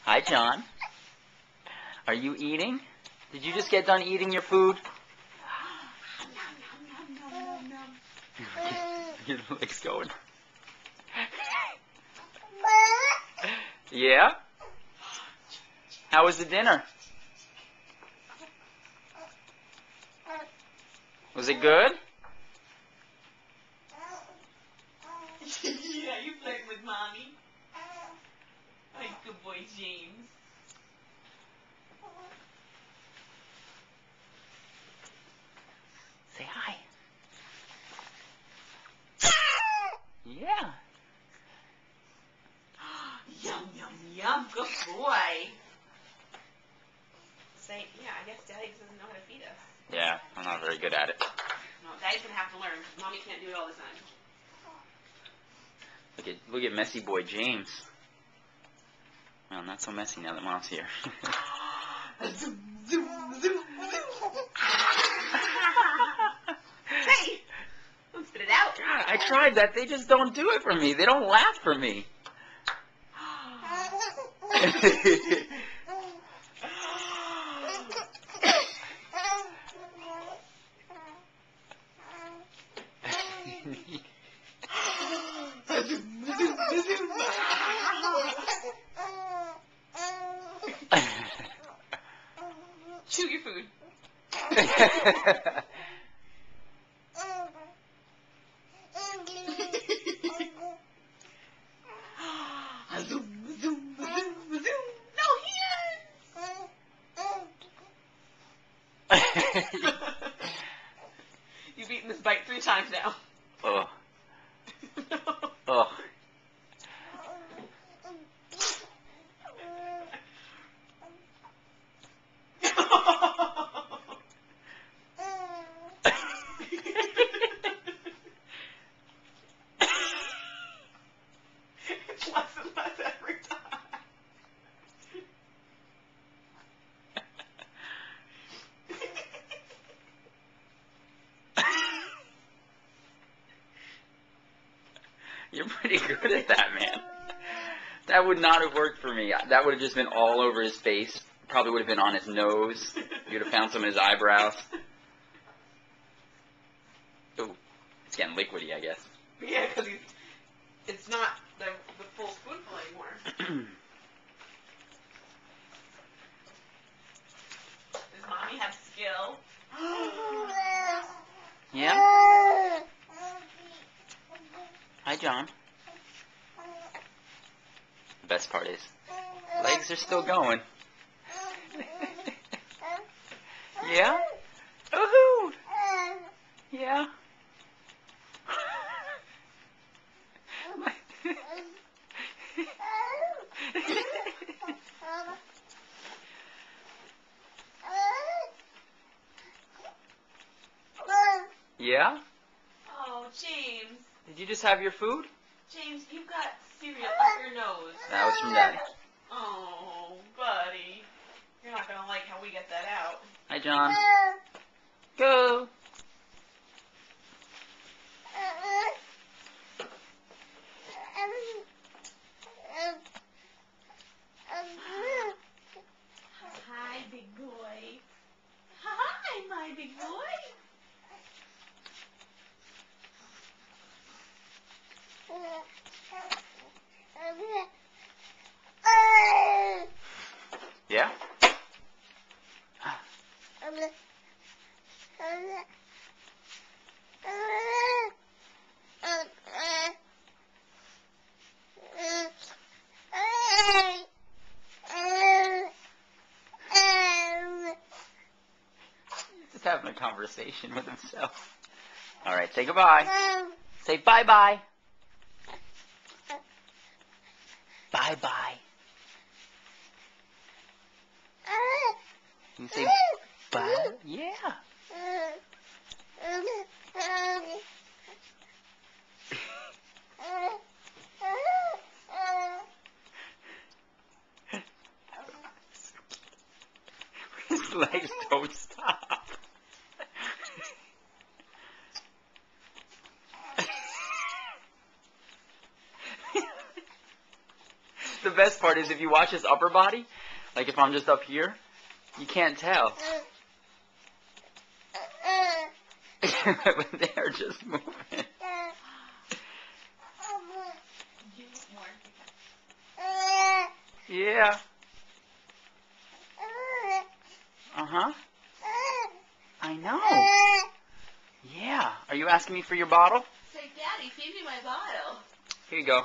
Hi, John. Are you eating? Did you just get done eating your food? Your leg's going. Yeah? How was the dinner? Was it good? Yeah, you flirting with mommy. Hey, good boy, James. Say hi. Yeah. Yum, yum, yum. Good boy. Say, yeah, I guess Daddy doesn't know how to feed us. Yeah, I'm not very good at it. No, Daddy's going to have to learn. Mommy can't do it all the time. Look at messy boy James. Well, not so messy now that Mom's here. Zoom, zoom, zoom, zoom. Hey! Don't spit it out. God, I tried that. They just don't do it for me. They don't laugh for me. Chew your food. Zoom, zoom, zoom, zoom. No, here. You've eaten this bite 3 times now. Oh. Oh. It's less and less every time. You're pretty good at that, man. That would not have worked for me. That would have just been all over his face. Probably would have been on his nose. You'd have found some in his eyebrows. Ooh, it's getting liquidy, I guess. Yeah, because it's not the full spoonful anymore. Does Mommy have skill? Yeah? Hi, John. The best part is, legs are still going. Yeah? Woohoo! Yeah? Yeah? Oh, James. Did you just have your food? James, you got cereal up your nose. That was from Daddy. Oh, buddy. You're not going to like how we get that out. Hi, John. Go. Hi, big boy. Hi, my big boy. Yeah? Just having a conversation with himself. All right, say goodbye. Say bye-bye. Bye-bye. You say bye? Yeah. His legs don't stop. The best best part is if you watch his upper body, like if I'm just up here, you can't tell. But they're just moving. Yeah. Uh-huh. I know. Yeah. Are you asking me for your bottle? Say, Daddy, feed me my bottle. Here you go.